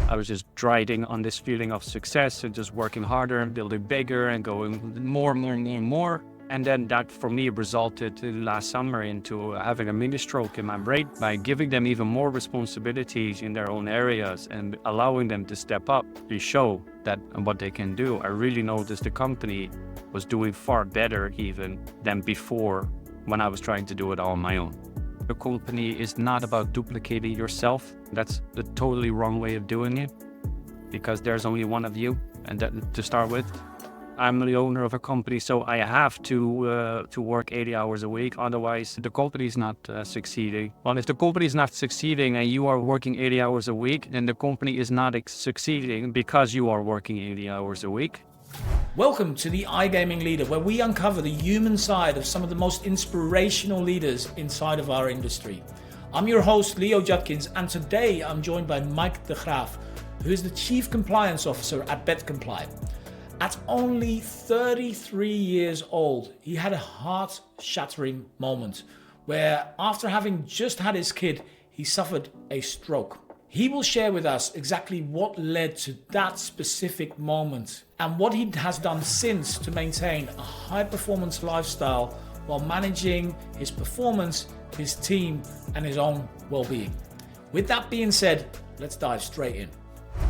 I was just riding on this feeling of success and just working harder and building bigger and going more and more and more and more. And then that for me resulted last summer into having a mini stroke in my brain by giving them even more responsibilities in their own areas and allowing them to step up to show that what they can do. I really noticed the company was doing far better even than before when I was trying to do it all on my own. The company is not about duplicating yourself. That's the totally wrong way of doing it because there's only one of you, and that to start with. I'm the owner of a company, so I have to work 80 hours a week. Otherwise, the company is not succeeding. Well, if the company is not succeeding and you are working 80 hours a week, then the company is not succeeding because you are working 80 hours a week. Welcome to the iGaming Leader, where we uncover the human side of some of the most inspirational leaders inside of our industry. I'm your host, Leo Judkins, and today I'm joined by Mike de Graaff, who is the Chief Compliance Officer at BetComply. At only 33 years old, he had a heart-shattering moment where, after having just had his kid, he suffered a stroke. He will share with us exactly what led to that specific moment and what he has done since to maintain a high-performance lifestyle while managing his performance, his team, and his own well-being. With that being said, let's dive straight in.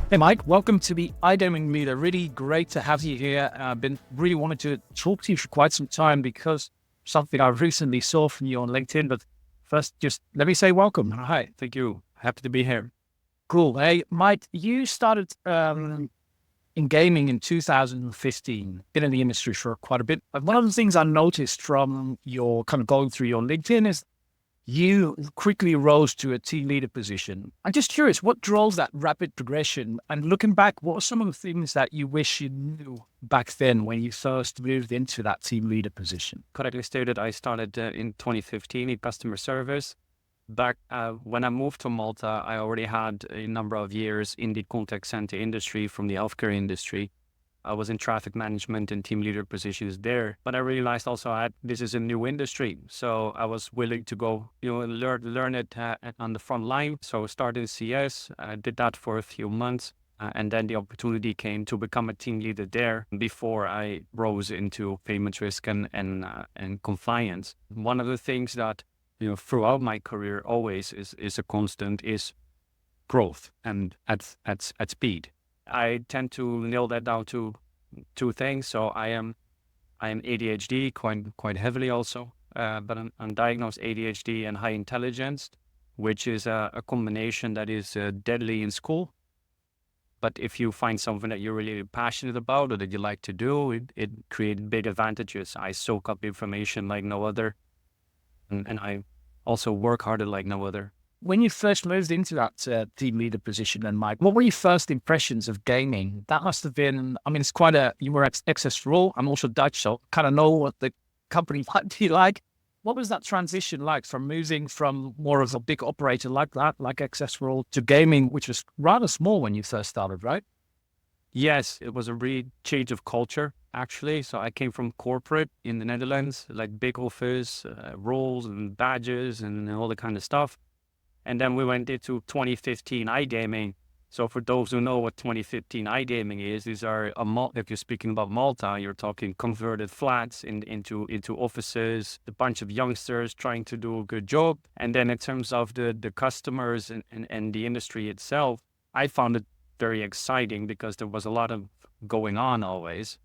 Hey Mike, welcome to the iGaming Leader. Really great to have you here. I've been really wanting to talk to you for quite some time because something I recently saw from you on LinkedIn. But first, just let me say welcome. Hi, thank you. Happy to be here. Cool. Hey Mike, you started in gaming in 2015. Been in the industry for quite a bit. But one of the things I noticed from your kind of going through your LinkedIn is you quickly rose to a team leader position. I'm just curious, what drove that rapid progression? And looking back, what are some of the things that you wish you knew back then when you first moved into that team leader position? Correctly stated, I started in 2015 in customer service. Back when I moved to Malta, I already had a number of years in the contact center industry from the healthcare industry. I was in traffic management and team leader positions there, but I realized also this is a new industry. So I was willing to go, learn it on the front line. So I started in CS, I did that for a few months. And then the opportunity came to become a team leader there before I rose into payment risk and compliance. One of the things that, throughout my career always is a constant is growth and at speed. I tend to nail that down to two things. So I am ADHD quite heavily also, but I'm diagnosed ADHD and high intelligence, which is a combination that is deadly in school. But if you find something that you're really passionate about or that you like to do, it creates big advantages. I soak up information like no other, and I also work harder like no other. When you first moved into that team leader position then, Mike, what were your first impressions of gaming? That must have been, it's you were at Access for All. I'm also Dutch, so kind of know what the company might be like. What was that transition like from moving from more of a big operator like that, like Access for All, to gaming, which was rather small when you first started, right? Yes, it was a real change of culture, actually. So I came from corporate in the Netherlands, like big office, roles and badges and all the kind of stuff. And then we went into 2015 iGaming. So for those who know what 2015 iGaming is, these are, if you're speaking about Malta, you're talking converted flats into offices, a bunch of youngsters trying to do a good job. And then in terms of the customers and the industry itself, I found it very exciting because there was a lot of going on always.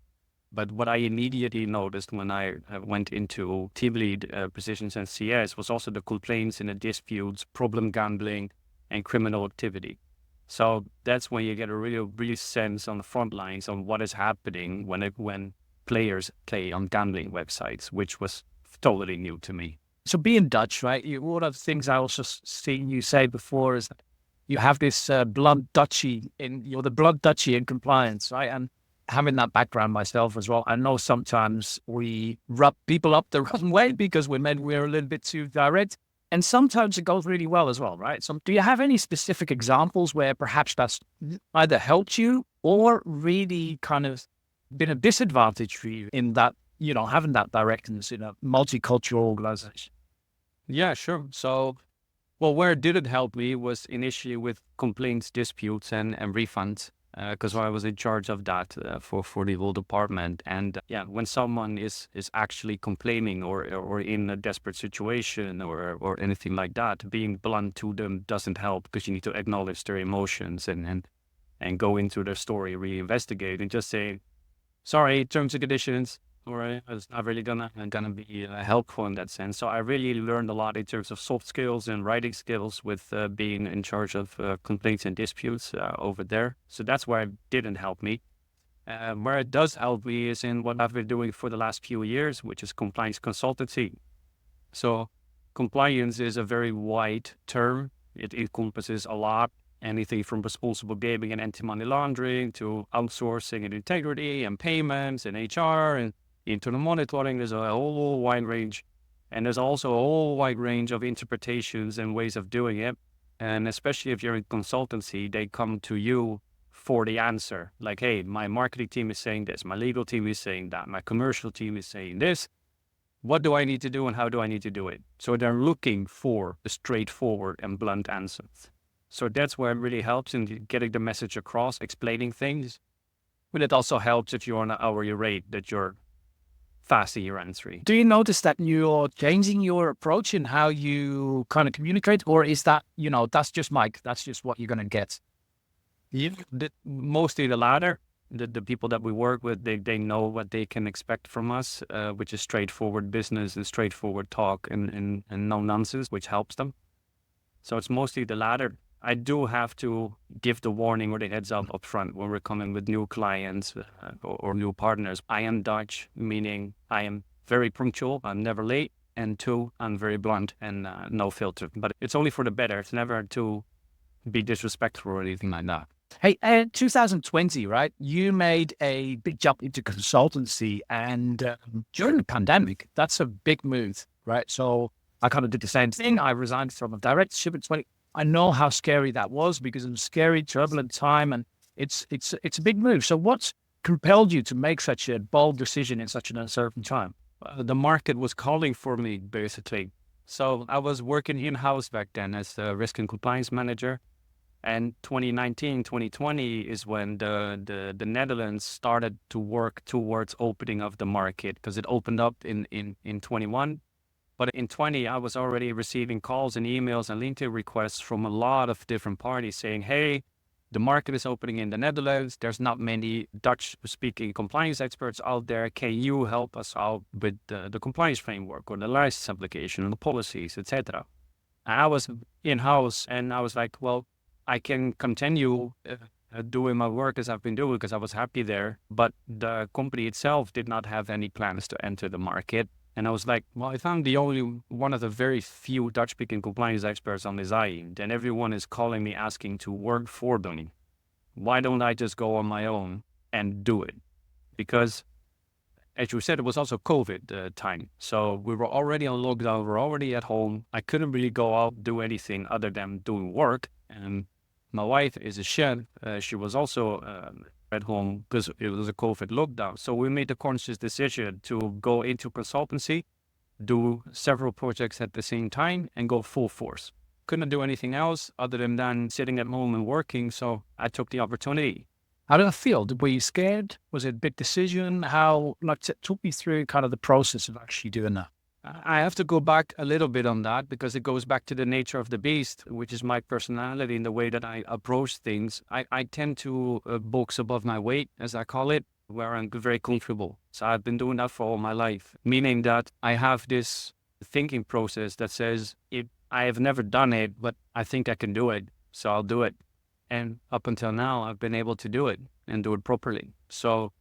But what I immediately noticed when I went into team lead positions and CS was also the complaints and the disputes, problem gambling, and criminal activity. So that's when you get a real sense on the front lines on what is happening when players play on gambling websites, which was totally new to me. So being Dutch, right? One of the things I also seen you say before is that you have this blunt Dutchie you're the blunt Dutchie in compliance, right? And having that background myself as well, I know sometimes we rub people up the wrong way because we're a little bit too direct. And sometimes it goes really well as well, right? So do you have any specific examples where perhaps that's either helped you or really kind of been a disadvantage for you in that, having that directness in a multicultural organization? Yeah, sure. So Well, where it didn't help me was initially with complaints, disputes, and refunds, because I was in charge of that for the whole department. And yeah, when someone is actually complaining or in a desperate situation or anything like that, being blunt to them doesn't help, because you need to acknowledge their emotions and go into their story, reinvestigate, and just say, sorry, terms and conditions. All right, it's not really gonna be helpful in that sense. So I really learned a lot in terms of soft skills and writing skills with being in charge of complaints and disputes over there. So that's where it didn't help me. Where it does help me is in what I've been doing for the last few years, which is compliance consultancy. So compliance is a very wide term. It encompasses a lot. Anything from responsible gaming and anti-money laundering to outsourcing and integrity and payments and HR and internal monitoring. There's a whole wide range. And there's also a whole wide range of interpretations and ways of doing it. And especially if you're in consultancy, they come to you for the answer. Like, hey, my marketing team is saying this, my legal team is saying that, my commercial team is saying this. What do I need to do and how do I need to do it? So they're looking for the straightforward and blunt answers. So that's where it really helps in getting the message across, explaining things. But it also helps if you're on an hourly rate, that you're fast in your answering. Do you notice that you're changing your approach in how you kind of communicate, or is that, that's just Mike, that's just what you're going to get? Yeah, mostly the latter. The people that we work with, they know what they can expect from us, which is straightforward business and straightforward talk and no nonsense, which helps them. So it's mostly the latter. I do have to give the warning or the heads up front when we're coming with new clients or new partners. I am Dutch, meaning I am very punctual. I'm never late. And 2, I'm very blunt and no filter. But it's only for the better. It's never to be disrespectful or anything like that. Hey, 2020, right? You made a big jump into consultancy, and during the pandemic, that's a big move, right? So I kind of did the same thing. I resigned from a directorship in 20. I know how scary that was, because it was a scary, turbulent time, and it's a big move. So what's compelled you to make such a bold decision in such an uncertain time? The market was calling for me, basically. So I was working in-house back then as a risk and compliance manager. And 2019, 2020 is when the Netherlands started to work towards opening of the market, because it opened up in 21. But in 20, I was already receiving calls and emails and LinkedIn requests from a lot of different parties saying, hey, the market is opening in the Netherlands. There's not many Dutch-speaking compliance experts out there. Can you help us out with the compliance framework or the license application and the policies, etc.? I was in-house and I was like, well, I can continue doing my work as I've been doing because I was happy there. But the company itself did not have any plans to enter the market. And I was like, well, if I'm the only one of the very few Dutch-speaking compliance experts on this island, and everyone is calling me asking to work for them, why don't I just go on my own and do it? Because, as you said, it was also COVID time. So we were already on lockdown, we were already at home. I couldn't really go out, do anything other than doing work. And my wife is a chef. She was also at home because it was a COVID lockdown. So we made the conscious decision to go into consultancy, do several projects at the same time, and go full force. Couldn't do anything else other than sitting at home and working. So I took the opportunity. How did that feel? Were you scared? Was it a big decision? Talk me through kind of the process of actually doing that. I have to go back a little bit on that because it goes back to the nature of the beast, which is my personality and the way that I approach things. I tend to box above my weight, as I call it, where I'm very comfortable. So I've been doing that for all my life, meaning that I have this thinking process that says, if I have never done it, but I think I can do it, so I'll do it. And up until now, I've been able to do it and do it properly. So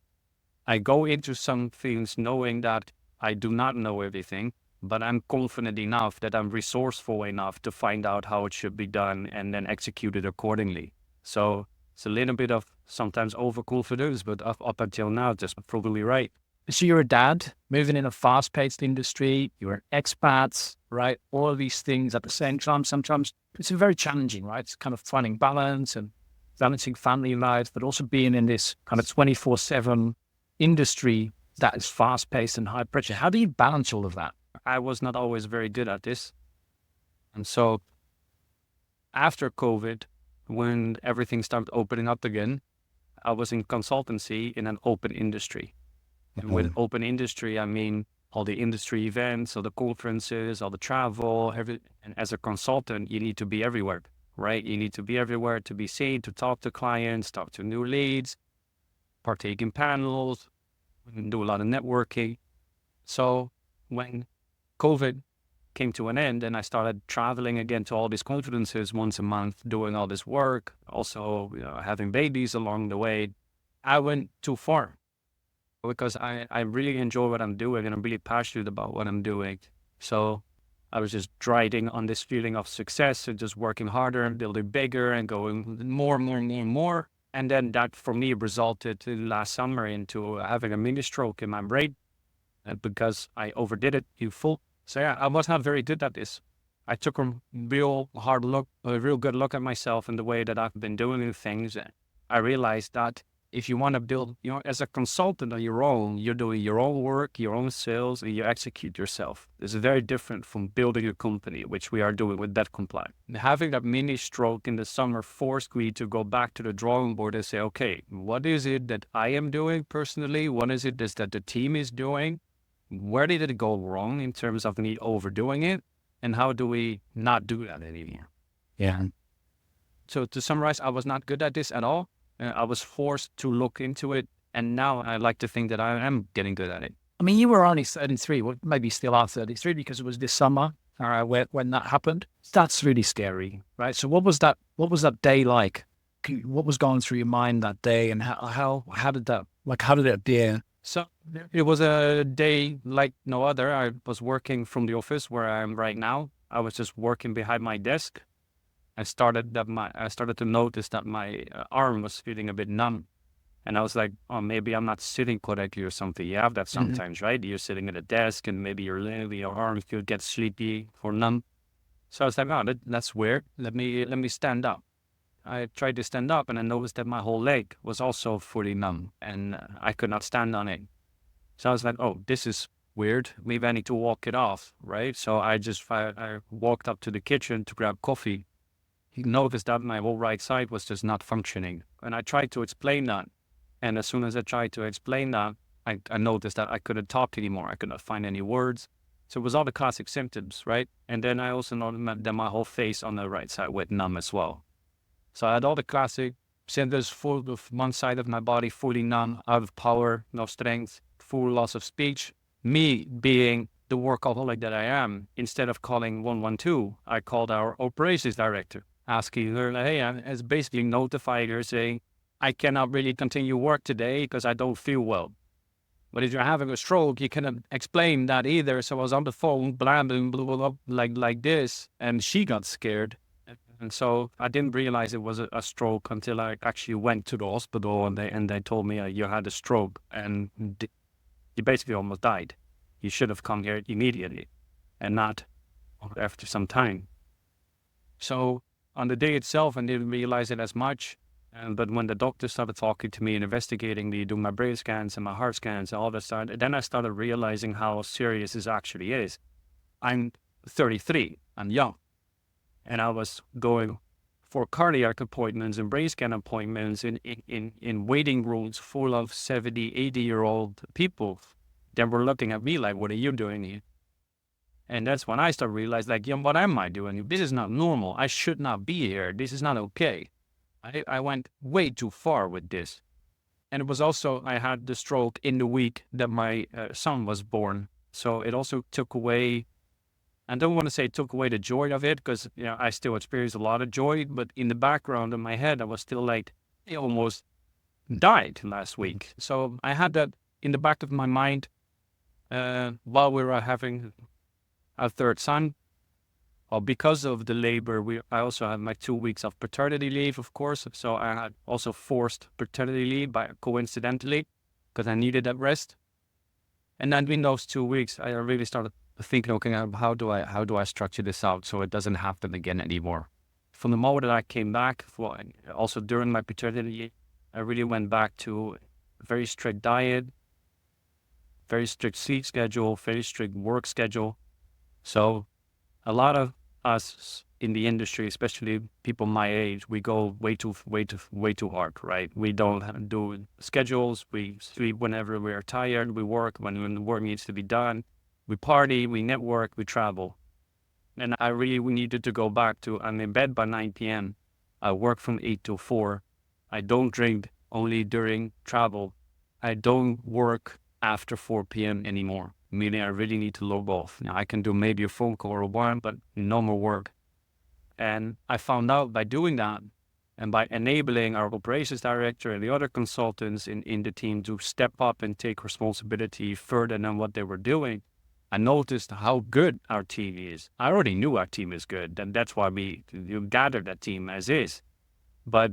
I go into some things knowing that I do not know everything, but I'm confident enough that I'm resourceful enough to find out how it should be done and then execute it accordingly. So it's a little bit of sometimes overconfidence, but up until now, just probably right. So you're a dad moving in a fast-paced industry. You're an expat, right? All of these things at the same time. Sometimes it's very challenging, right? It's kind of finding balance and balancing family life, but also being in this kind of 24/7 industry that is fast-paced and high pressure. How do you balance all of that? I was not always very good at this. And so after COVID, when everything started opening up again, I was in consultancy in an open industry. And with open industry, I mean all the industry events, all the conferences, all the travel, and as a consultant, you need to be everywhere, right? You need to be everywhere to be seen, to talk to clients, talk to new leads, partake in panels, do a lot of networking. So when COVID came to an end and I started traveling again to all these conferences once a month, doing all this work, also having babies along the way, I went too far because I really enjoy what I'm doing and I'm really passionate about what I'm doing. So I was just riding on this feeling of success and just working harder and building bigger and going more and more and more and more. And then that for me resulted last summer into having a mini stroke in my brain because I overdid it in full. So yeah, I was not very good at this. I took a real good look at myself and the way that I've been doing things. I realized that if you want to build, as a consultant on your own, you're doing your own work, your own sales, and you execute yourself. This is very different from building a company, which we are doing with BetComply. Having that mini stroke in the summer forced me to go back to the drawing board and say, okay, what is it that I am doing personally? What is it that the team is doing? Where did it go wrong in terms of me overdoing it? And how do we not do that anymore? Yeah. So to summarize, I was not good at this at all. I was forced to look into it. And now I like to think that I am getting good at it. I mean, you were only 33, well, maybe still are 33 because it was this summer when that happened. That's really scary, right? So what was that day like? What was going through your mind that day and how did it appear? So it was a day like no other. I was working from the office where I am right now. I was just working behind my desk. I started to notice that my arm was feeling a bit numb. And I was like, oh, maybe I'm not sitting correctly or something. You have that sometimes, right? You're sitting at a desk and maybe your arm could get sleepy or numb. So I was like, oh, that's weird. Let me stand up. I tried to stand up and I noticed that my whole leg was also fully numb and I could not stand on it. So I was like, oh, this is weird. Maybe I need to walk it off, right? So I walked up to the kitchen to grab coffee. He noticed that my whole right side was just not functioning. And I tried to explain that. And as soon as I tried to explain that, I noticed that I couldn't talk anymore. I could not find any words. So it was all the classic symptoms, right? And then I also noticed that my whole face on the right side went numb as well. So I had all the classic symptoms, full of one side of my body fully numb, out of power, no strength, full loss of speech. Me being the workaholic that I am, instead of calling 112, I called our operations director, asking her, hey, as basically notified her saying, I cannot really continue work today because I don't feel well. But if you're having a stroke, you cannot explain that either. So I was on the phone, blabbing, blew up like this, and she got scared. And so I didn't realize it was a stroke until I actually went to the hospital and they told me you had a stroke and you basically almost died. You should have come here immediately and not after some time. So on the day itself, I didn't realize it as much. But when the doctor started talking to me and investigating me, doing my brain scans and my heart scans and all that stuff, then I started realizing how serious this actually is. I'm 33. I'm young. And I was going for cardiac appointments and brain scan appointments in waiting rooms full of 70, 80-year-old people. Then were looking at me like, what are you doing here? And that's when I started realizing, like, what am I doing? This is not normal. I should not be here. This is not okay. I went way too far with this. And it was also, I had the stroke in the week that my son was born. So it also took away, I don't want to say it took away the joy of it because I still experienced a lot of joy, but in the background of my head, I was still like, I almost died last week. So I had that in the back of my mind while we were having our third son. Well, because of the labor, I also had my 2 weeks of paternity leave, of course. So I had also forced paternity leave coincidentally because I needed that rest. And then in those 2 weeks, I really started thinking, okay, how do I structure this out so it doesn't happen again anymore? From the moment that I came back, also during my paternity leave, I really went back to a very strict diet, very strict sleep schedule, very strict work schedule. So a lot of us in the industry, especially people my age, we go way too hard, right? We don't do schedules. We sleep whenever we are tired. We work when the work needs to be done. We party, we network, we travel. And I really needed to go back to, I'm in bed by 9 p.m. I work from 8 to 4. I don't drink only during travel. I don't work after 4 p.m. anymore, meaning I really need to log off. Now, I can do maybe a phone call or one, but no more work. And I found out by doing that and by enabling our operations director and the other consultants in the team to step up and take responsibility further than what they were doing, I noticed how good our team is. I already knew our team is good, and that's why you gathered that team as is. But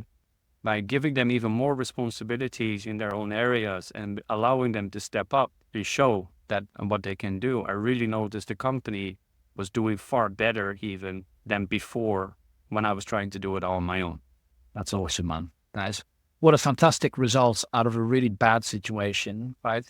by giving them even more responsibilities in their own areas and allowing them to step up to show that what they can do, I really noticed the company was doing far better even than before when I was trying to do it all on my own. That's awesome, man. What a fantastic result out of a really bad situation, right?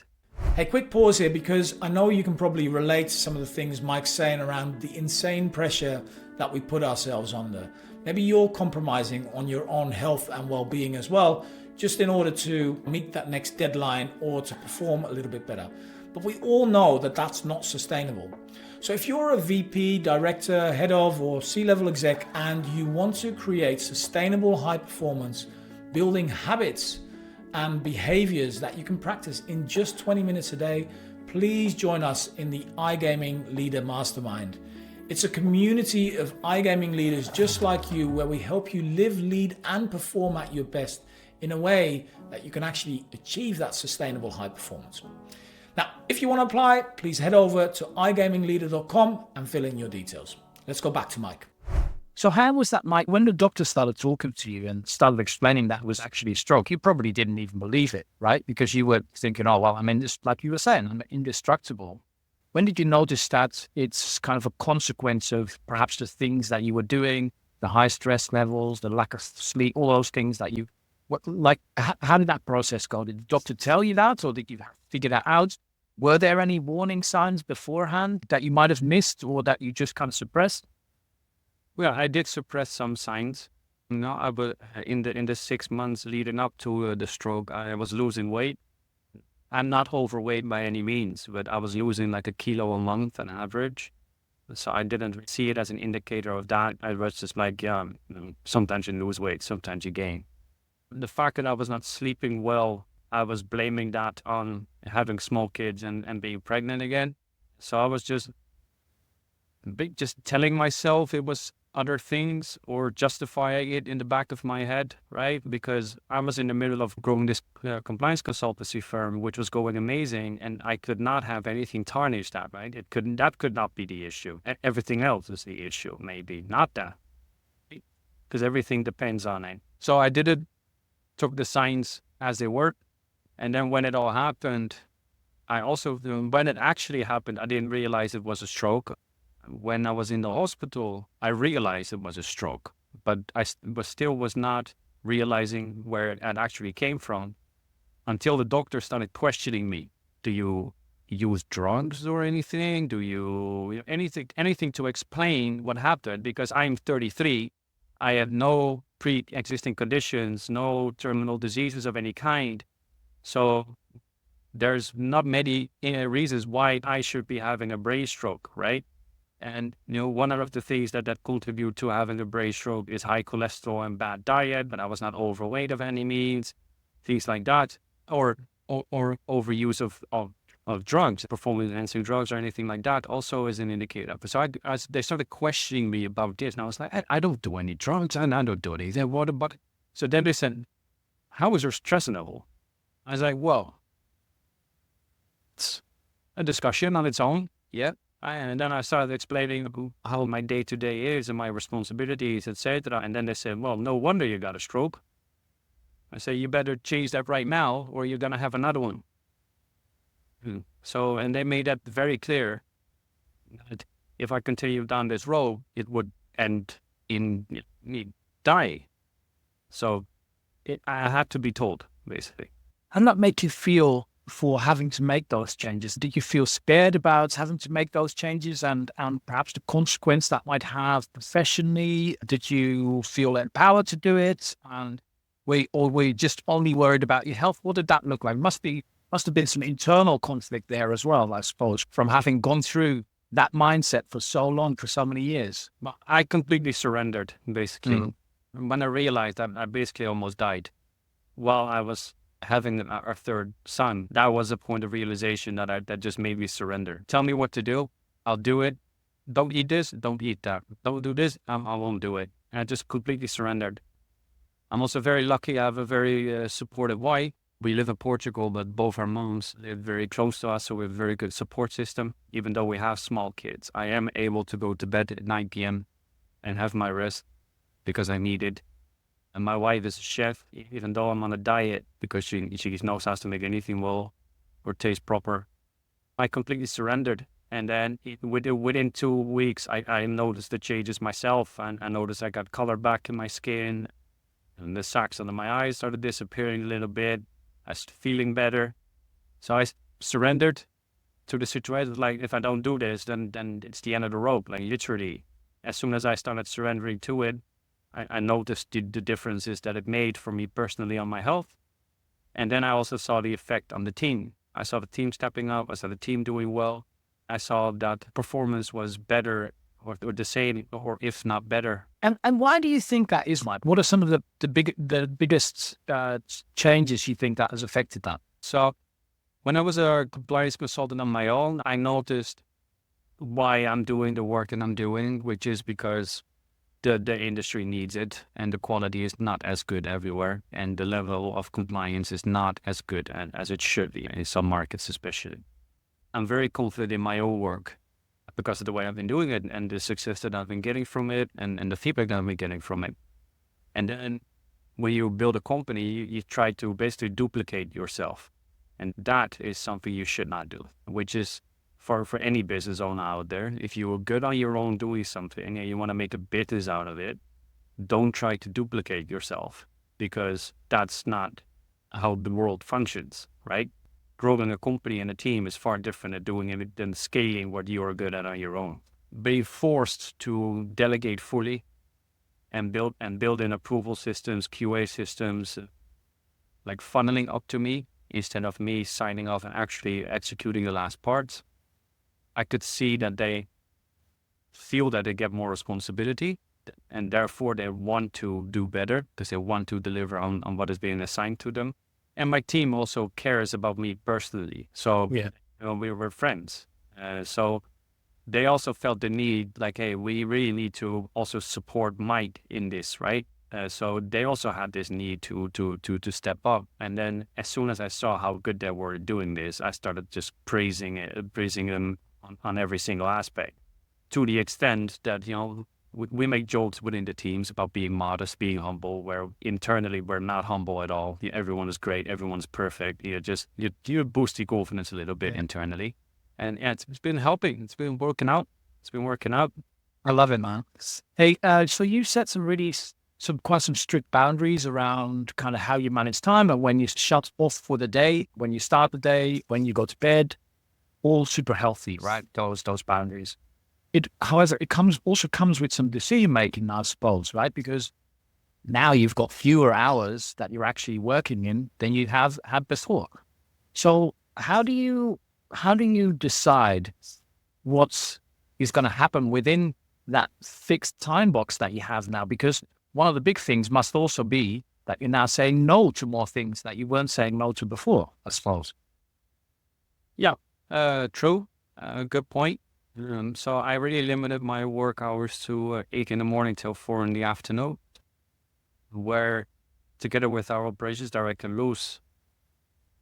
Hey, quick pause here, because I know you can probably relate to some of the things Mike's saying around the insane pressure that we put ourselves under. Maybe you're compromising on your own health and well-being as well, just in order to meet that next deadline or to perform a little bit better. But we all know that that's not sustainable. So if you're a VP, director, head of, or C-level exec, and you want to create sustainable high performance, building habits and behaviors that you can practice in just 20 minutes a day, please join us in the iGaming Leader Mastermind. It's a community of iGaming leaders just like you, where we help you live, lead, and perform at your best in a way that you can actually achieve that sustainable high performance. Now, if you want to apply, please head over to igamingleader.com and fill in your details. Let's go back to Mike. So how was that, Mike? When the doctor started talking to you and started explaining that it was actually a stroke, you probably didn't even believe it, right? Because you were thinking, oh, well, I mean, this, like you were saying, I'm indestructible. When did you notice that it's kind of a consequence of perhaps the things that you were doing, the high stress levels, the lack of sleep, all those things that you, how did that process go? Did the doctor tell you that, or did you figure that out? Were there any warning signs beforehand that you might have missed or that you just kind of suppressed? Well, I did suppress some signs. No, I was in the 6 months leading up to the stroke, I was losing weight. I'm not overweight by any means, but I was losing like a kilo a month on average. So I didn't see it as an indicator of that. I was just like, yeah, sometimes you lose weight, sometimes you gain. The fact that I was not sleeping well, I was blaming that on having small kids and being pregnant again. So I was just telling myself it was other things or justifying it in the back of my head, right? Because I was in the middle of growing this compliance consultancy firm, which was going amazing, and I could not have anything tarnish that, right? That could not be the issue. Everything else is the issue, maybe not that, because everything depends on it. So I took the signs as they were, and then when it all happened, when it actually happened, I didn't realize it was a stroke. When I was in the hospital, I realized it was a stroke, but I still was not realizing where it actually came from until the doctor started questioning me. Do you use drugs or anything? Do you anything to explain what happened? Because I'm 33, I have no pre-existing conditions, no terminal diseases of any kind. So there's not many reasons why I should be having a brain stroke, right? And, one of the things that contribute to having a brain stroke is high cholesterol and bad diet, but I was not overweight of any means, things like that, or overuse of drugs, performance-enhancing drugs or anything like that also is an indicator. So they started questioning me about this, and I was like, I don't do any drugs, and I don't do anything. What about it? So then they said, how is your stress level? I was like, well, it's a discussion on its own, yeah. And then I started explaining how my day-to-day is and my responsibilities, etc. And then they said, well, no wonder you got a stroke. I say, you better change that right now or you're going to have another one. So, and they made that very clear that if I continue down this road, it would end in me dying. So I had to be told, basically. And that made you feel for having to make those changes? Did you feel scared about having to make those changes and perhaps the consequence that might have professionally? Did you feel empowered to do it? And were you just only worried about your health? What did that look like? Must have been some internal conflict there as well, I suppose, from having gone through that mindset for so long, for so many years. But I completely surrendered, basically. When I realized that I basically almost died while I was having our third son, that was a point of realization that just made me surrender. Tell me what to do, I'll do it. Don't eat this, don't eat that. Don't do this, I won't do it. And I just completely surrendered. I'm also very lucky. I have a very supportive wife. We live in Portugal, but both our moms live very close to us, so we have a very good support system. Even though we have small kids, I am able to go to bed at 9 p.m. and have my rest because I need it. And my wife is a chef, even though I'm on a diet, because she knows how to make anything well or taste proper. I completely surrendered. And then within 2 weeks, I noticed the changes myself, and I noticed I got color back in my skin, and the sacs under my eyes started disappearing a little bit. I was feeling better. So I surrendered to the situation. Like, if I don't do this, then it's the end of the road. Like, literally, as soon as I started surrendering to it, I noticed the differences that it made for me personally on my health. And then I also saw the effect on the team. I saw the team stepping up. I saw the team doing well. I saw that performance was better or the same, or if not better. And why do you think that is, Mike? What are some of the biggest changes you think that has affected that? So when I was a compliance consultant on my own, I noticed why I'm doing the work that I'm doing, which is because the industry needs it, and the quality is not as good everywhere, and the level of compliance is not as good as it should be in some markets especially. I'm very confident in my own work because of the way I've been doing it and the success that I've been getting from it and the feedback that I've been getting from it. And then when you build a company, you try to basically duplicate yourself. And that is something you should not do, which is for any business owner out there. If you are good on your own doing something and you want to make a business out of it, don't try to duplicate yourself, because that's not how the world functions, right? Growing a company and a team is far different than doing it than scaling what you are good at on your own. Be forced to delegate fully and build in approval systems, QA systems, like funneling up to me instead of me signing off and actually executing the last parts. I could see that they feel that they get more responsibility, and therefore they want to do better because they want to deliver on what is being assigned to them. And my team also cares about me personally. So we were friends. So they also felt the need, like, hey, we really need to also support Mike in this, right? So they also had this need to step up. And then as soon as I saw how good they were doing this, I started just praising them on every single aspect, to the extent that, we make jokes within the teams about being modest, being humble, where internally we're not humble at all. Everyone is great. Everyone's perfect. You boost your confidence a little bit internally. And it's been helping. It's been working out. I love it, man. Hey, so you set quite some strict boundaries around kind of how you manage time and when you shut off for the day, when you start the day, when you go to bed, all super healthy, right? Those boundaries. However, it comes with some decision making, I suppose, right? Because now you've got fewer hours that you're actually working in than you have had before. So how do you decide what is going to happen within that fixed time box that you have now? Because one of the big things must also be that you're now saying no to more things that you weren't saying no to before, I suppose. Yeah, true. Good point. So I really limited my work hours to 8 in the morning till 4 in the afternoon, where together with our operations director, Luz,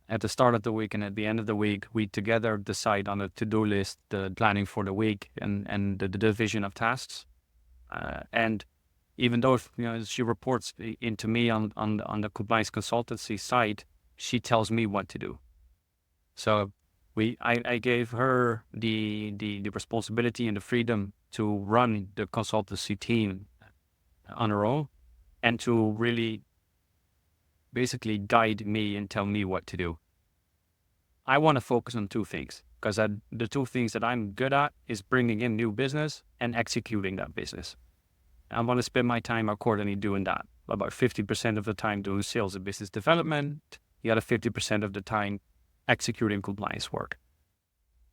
at the start of the week and at the end of the week, we together decide on a to-do list, the planning for the week and the division of tasks. And even though she reports into me on the compliance consultancy side, she tells me what to do. So I gave her the responsibility and the freedom to run the consultancy team on her own and to really basically guide me and tell me what to do. I want to focus on two things, because the two things that I'm good at is bringing in new business and executing that business. I want to spend my time accordingly doing that. About 50% of the time doing sales and business development, the other 50% of the time executing compliance work.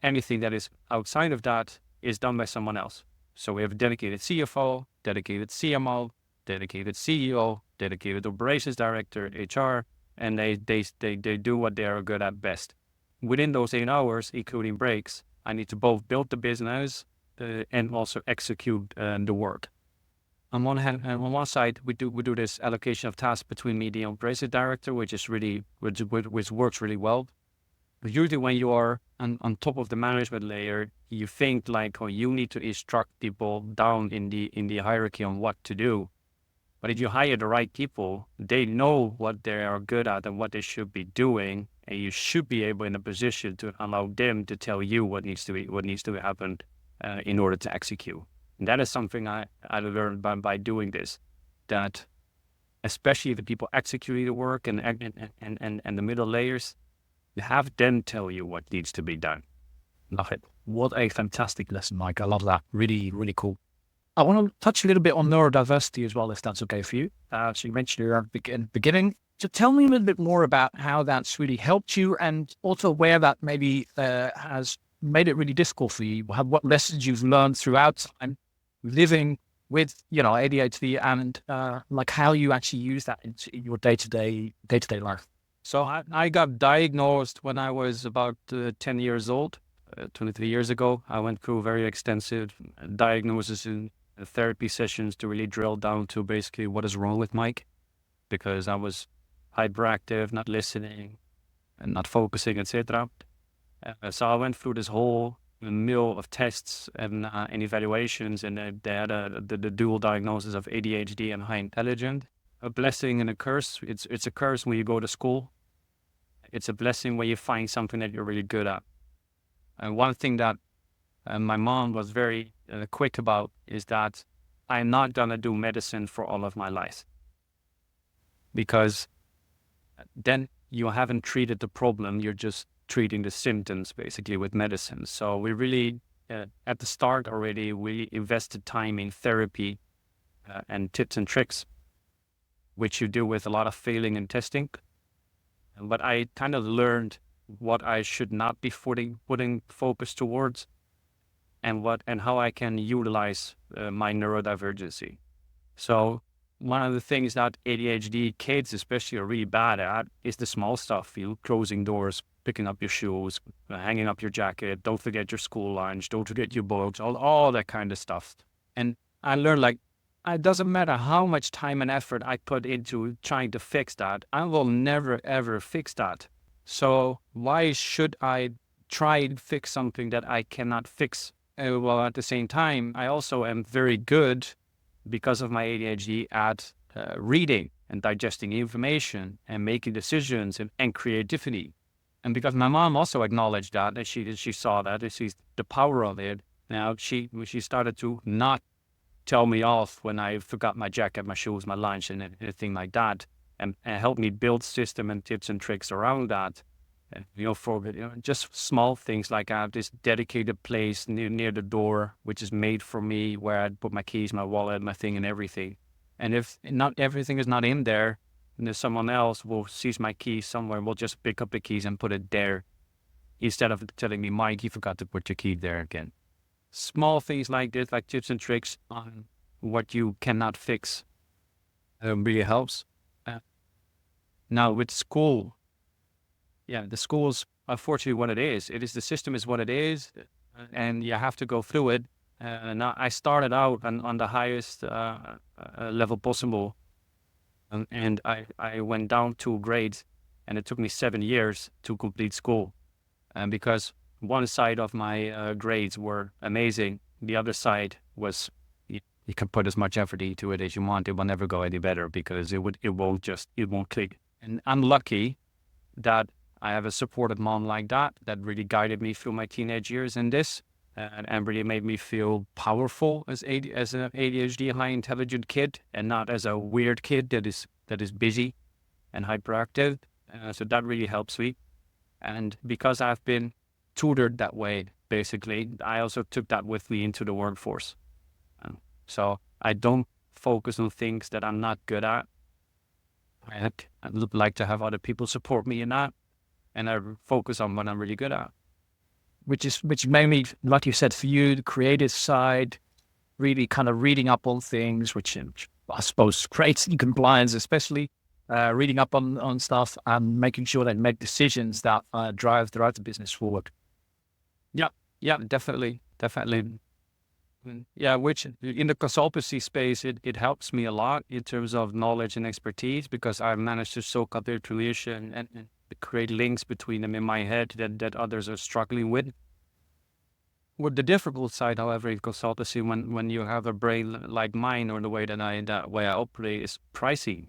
Anything that is outside of that is done by someone else. So we have a dedicated CFO, dedicated CMO, dedicated CEO, dedicated operations director, HR, and they do what they are good at best. Within those 8 hours, including breaks, I need to both build the business and also execute the work. On one side, we do this allocation of tasks between me and the operations director, which works really well. But usually when you are on top of the management layer, you think like, oh, you need to instruct people down in the hierarchy on what to do. But if you hire the right people, they know what they are good at and what they should be doing, and you should be able in a position to allow them to tell you what needs to happen in order to execute. And that is something I learned by doing this, that especially the people executing the work and the middle layers, you have them tell you what needs to be done. Love it. What a fantastic lesson, Mike. I love that. Really, really cool. I want to touch a little bit on neurodiversity as well, if that's okay for you. So you mentioned it at the beginning. So tell me a little bit more about how that's really helped you, and also where that maybe has made it really difficult for you. What lessons you've learned throughout time living with, ADHD, and like how you actually use that in your day-to-day life. So I got diagnosed when I was about 10 years old, 23 years ago. I went through very extensive diagnosis and therapy sessions to really drill down to basically what is wrong with Mike, because I was hyperactive, not listening, and not focusing, etc. So I went through this whole mill of tests and evaluations, and they had the dual diagnosis of ADHD and high intelligence. A blessing and a curse. It's a curse when you go to school. It's a blessing when you find something that you're really good at. And one thing that my mom was very quick about is that I'm not going to do medicine for all of my life, because then you haven't treated the problem, you're just treating the symptoms basically with medicine. So we really, at the start already, we invested time in therapy and tips and tricks, which you do with a lot of failing and testing. But I kind of learned what I should not be putting focus towards, and how I can utilize my neurodivergency. So one of the things that ADHD kids especially are really bad at is the small stuff, closing doors, picking up your shoes, hanging up your jacket, don't forget your school lunch, don't forget your books, all that kind of stuff. And I learned, it doesn't matter how much time and effort I put into trying to fix that, I will never, ever fix that. So why should I try and fix something that I cannot fix? Well, at the same time, I also am very good, because of my ADHD, at reading and digesting information and making decisions and creativity. And because my mom also acknowledged that, and she saw that, and she's the power of it. Now she started to not tell me off when I forgot my jacket, my shoes, my lunch, and anything like that, and help me build system and tips and tricks around that. Just small things like I have this dedicated place near the door, which is made for me, where I put my keys, my wallet, my thing, and everything. And if not everything is not in there, and there's someone else will seize my keys somewhere, we'll just pick up the keys and put it there, instead of telling me, Mike, you forgot to put your key there again. Small things like this, like tips and tricks on what you cannot fix, really helps. Now with school, the school's unfortunately what it is. The system is what it is, and you have to go through it. Now I started out on the highest level possible, and I went down 2 grades, and it took me 7 years to complete school, because one side of my grades were amazing, the other side was, you can put as much effort into it as you want, it will never go any better, because it won't click. And I'm lucky that I have a supportive mom like that really guided me through my teenage years in this, and really made me feel powerful as an ADHD high intelligent kid, and not as a weird kid that is busy and hyperactive. So that really helps me. And because I've been tutored that way, basically, I also took that with me into the workforce. So I don't focus on things that I'm not good at. I would like to have other people support me in that, and I focus on what I'm really good at. Which mainly, like you said, for you, the creative side, really kind of reading up on things, which I suppose creates compliance, especially reading up on stuff and making sure they make decisions that drive the business forward. Yeah, definitely. Yeah, which in the consultancy space, it helps me a lot in terms of knowledge and expertise, because I managed to soak up information and create links between them in my head that others are struggling with. With the difficult side, however, in consultancy, when you have a brain like mine, or the way that I operate, is pricing,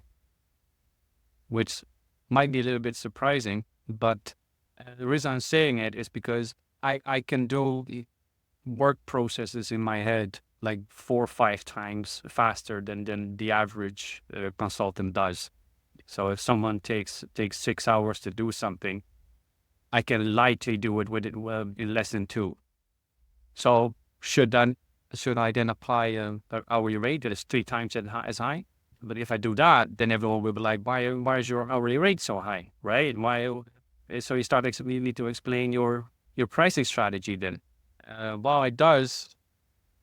which might be a little bit surprising, but the reason I'm saying it is because I can do the work processes in my head like 4 or 5 times faster than the average consultant does. So if someone takes 6 hours to do something, I can lightly do it in less than 2. So should I then apply an hourly rate that is 3 times as high? But if I do that, then everyone will be like, why is your hourly rate so high, right? Why? So you need to explain your pricing strategy then. Well, it does.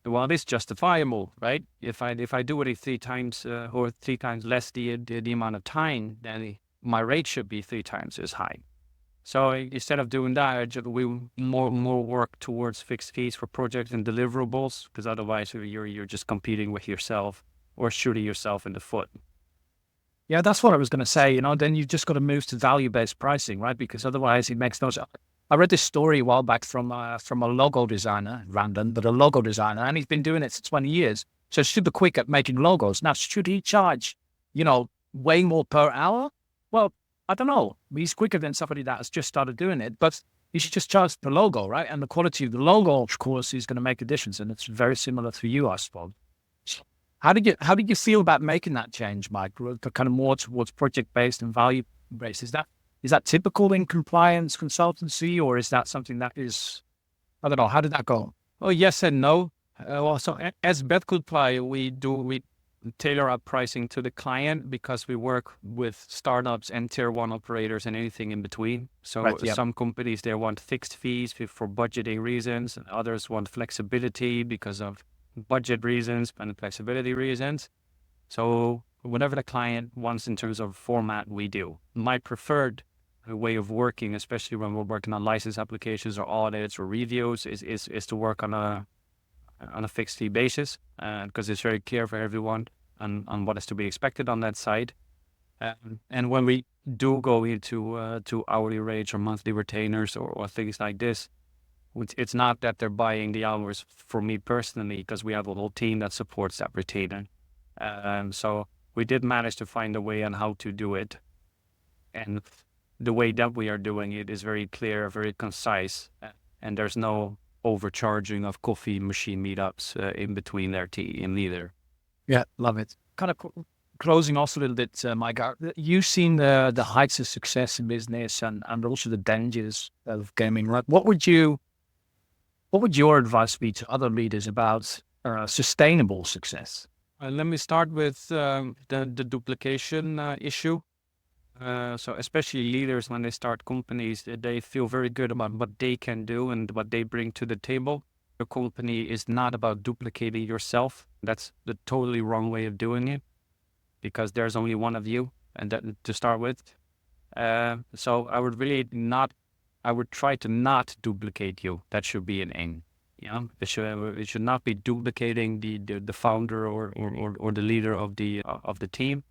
Well, it's justifiable, right? If I do it 3 times or 3 times less the amount of time, then my rate should be 3 times as high. So instead of doing that, we more work towards fixed fees for projects and deliverables, because otherwise you're just competing with yourself or shooting yourself in the foot. Yeah, that's what I was going to say. Then you've just got to move to value-based pricing, right? Because otherwise it makes no sense. I read this story a while back from a logo designer, random, but a logo designer, and he's been doing it for 20 years. So super quick at making logos. Now, should he charge, way more per hour? Well, I don't know. He's quicker than somebody that has just started doing it, but you should just charge per logo, right? And the quality of the logo, of course, is going to make a difference. And it's very similar to you, I suppose. How did you feel about making that change, Mike? Kind of more towards project-based and value-based. Is that typical in compliance consultancy, or is that something that is, I don't know, how did that go? Oh, yes and no. So as BetComply, we tailor our pricing to the client, because we work with startups and tier 1 operators and anything in between. So Right, yeah. Some companies, they want fixed fees for budgeting reasons, and others want flexibility because of budget reasons and flexibility reasons. So whatever the client wants in terms of format, we do. My preferred way of working, especially when we're working on license applications or audits or reviews, is to work on a fixed fee basis, because it's very clear for everyone on what is to be expected on that side. And when we do go into to hourly rates or monthly retainers or things like this, it's not that they're buying the hours for me personally, because we have a whole team that supports that retainer. So we did manage to find a way on how to do it, and the way that we are doing it is very clear, very concise, and there's no overcharging of coffee machine meetups in between their team either. Yeah, love it. Kind of closing off a little bit, Mike. You've seen the heights of success in business and also the dangers of gaming, right? What would your advice be to other leaders about sustainable success? Let me start with the duplication issue. So especially leaders, when they start companies, they feel very good about what they can do and what they bring to the table. Your company is not about duplicating yourself. That's the totally wrong way of doing it, because there's only one of you, and that to start with. So I would try to not duplicate you. That should be an aim. Yeah, it should not be duplicating the founder or the leader of the team.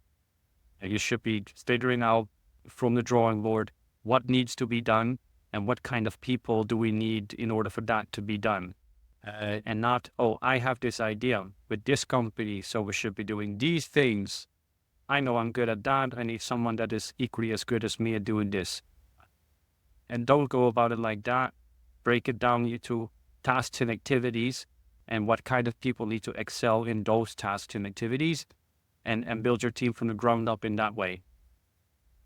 You should be figuring out from the drawing board what needs to be done and what kind of people do we need in order for that to be done. And not, I have this idea with this company, so we should be doing these things. I know I'm good at that. I need someone that is equally as good as me at doing this. And don't go about it like that. Break it down into tasks and activities, and what kind of people need to excel in those tasks and activities, and build your team from the ground up in that way.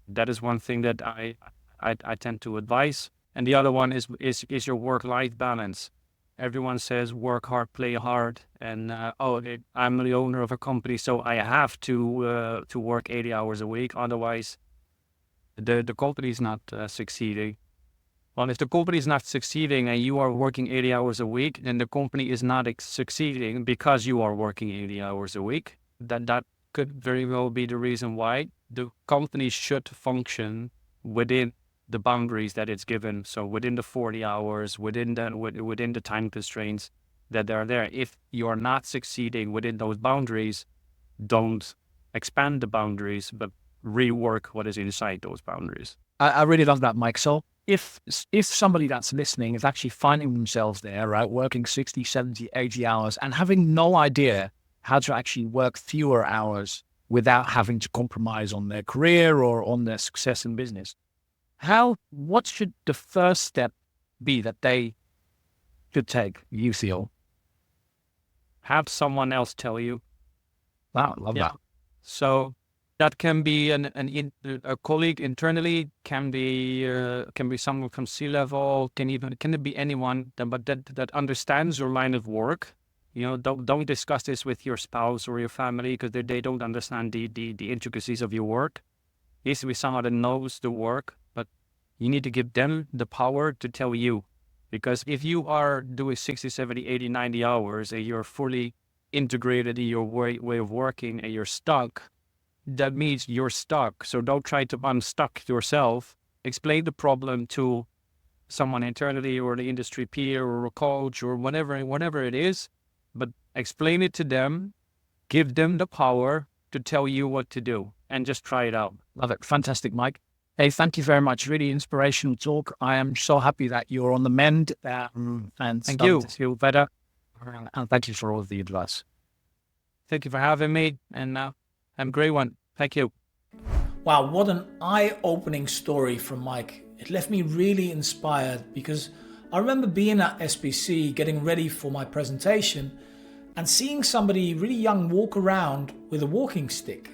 That is one thing that I I tend to advise. And the other one is your work-life balance. Everyone says work hard, play hard, and I'm the owner of a company, so I have to work 80 hours a week. Otherwise, the company is not succeeding. Well, if the company is not succeeding and you are working 80 hours a week, then the company is not succeeding because you are working 80 hours a week. That could very well be the reason why. The company should function within the boundaries that it's given. So within the 40 hours, within the time constraints that are there. If you are not succeeding within those boundaries, don't expand the boundaries, but rework what is inside those boundaries. I really love that, Mike. So if somebody that's listening is actually finding themselves there, right, working 60, 70, 80 hours and having no idea how to actually work fewer hours without having to compromise on their career or on their success in business, what should the first step be that they should take, you feel? Have someone else tell you. Wow, love that. So that can be a colleague internally, can be someone from C-level, can it be anyone that understands your line of work. Don't discuss this with your spouse or your family because they don't understand the intricacies of your work. It needs to be someone that knows the work, but you need to give them the power to tell you. Because if you are doing 60, 70, 80, 90 hours and you're fully integrated in your way of working and you're stuck, that means you're stuck. So don't try to unstuck yourself. Explain the problem to someone internally or the industry peer or a coach or whatever it is. But explain it to them, give them the power to tell you what to do, and just try it out. Love it. Fantastic, Mike. Hey, thank you very much. Really inspirational talk. I am so happy that you're on the mend and thank you. To feel better. And thank you for all of the advice. Thank you for having me, and have a great one. Thank you. Wow, what an eye-opening story from Mike. It left me really inspired because I remember being at SBC getting ready for my presentation and seeing somebody really young walk around with a walking stick.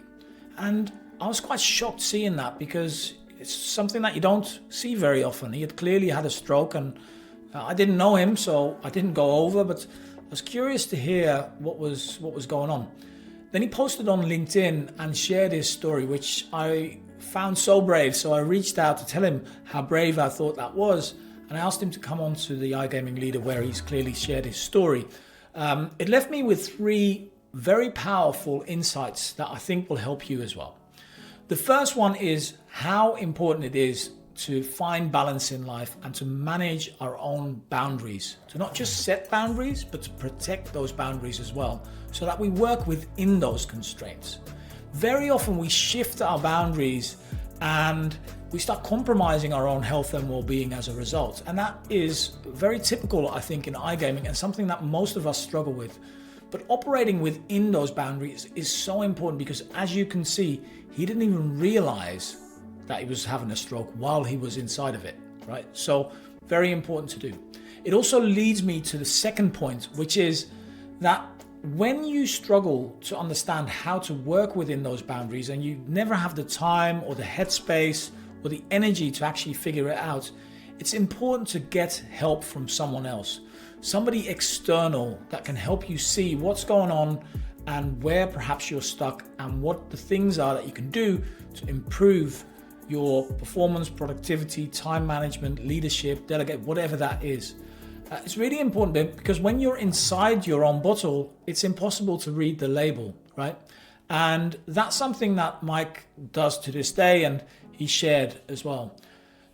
And I was quite shocked seeing that because it's something that you don't see very often. He had clearly had a stroke and I didn't know him, so I didn't go over, but I was curious to hear what was going on. Then he posted on LinkedIn and shared his story, which I found so brave. So I reached out to tell him how brave I thought that was. And I asked him to come on to the iGaming Leader where he's clearly shared his story. It left me with 3 very powerful insights that I think will help you as well. The first one is how important it is to find balance in life and to manage our own boundaries. To not just set boundaries, but to protect those boundaries as well, so that we work within those constraints. Very often we shift our boundaries and we start compromising our own health and well-being as a result. And that is very typical, I think, in iGaming and something that most of us struggle with. But operating within those boundaries is so important because, as you can see, he didn't even realize that he was having a stroke while he was inside of it, right? So very important to do. It also leads me to the second point, which is that when you struggle to understand how to work within those boundaries and you never have the time or the headspace or the energy to actually figure it out, it's important to get help from someone else, somebody external that can help you see what's going on and where perhaps you're stuck and what the things are that you can do to improve your performance, productivity, time management, leadership, delegate, whatever that is. It's really important because when you're inside your own bottle, it's impossible to read the label, right? And that's something that Mike does to this day and he shared as well.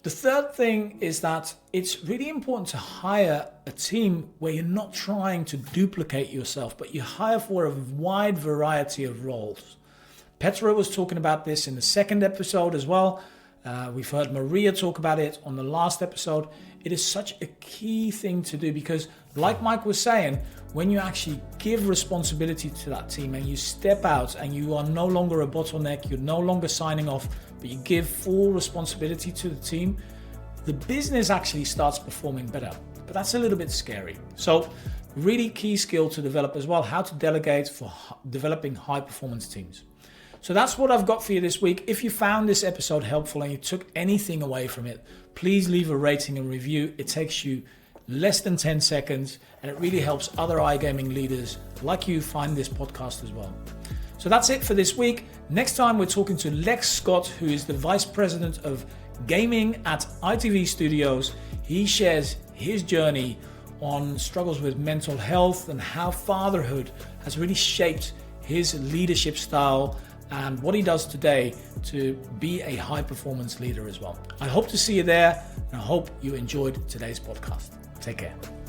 The third thing is that it's really important to hire a team where you're not trying to duplicate yourself, but you hire for a wide variety of roles. Petra was talking about this in the second episode as well. We've heard Maria talk about it on the last episode. It is such a key thing to do because, like Mike was saying, when you actually give responsibility to that team and you step out and you are no longer a bottleneck, you're no longer signing off, but you give full responsibility to the team, the business actually starts performing better. But that's a little bit scary. So really key skill to develop as well, how to delegate for developing high performance teams. So that's what I've got for you this week. If you found this episode helpful and you took anything away from it, please leave a rating and review. It takes you less than 10 seconds and it really helps other iGaming leaders like you find this podcast as well. So that's it for this week. Next time we're talking to Lex Scott, who is the Vice President of Gaming at ITV Studios. He shares his journey on struggles with mental health and how fatherhood has really shaped his leadership style and what he does today to be a high performance leader as well. I hope to see you there and I hope you enjoyed today's podcast. Take care.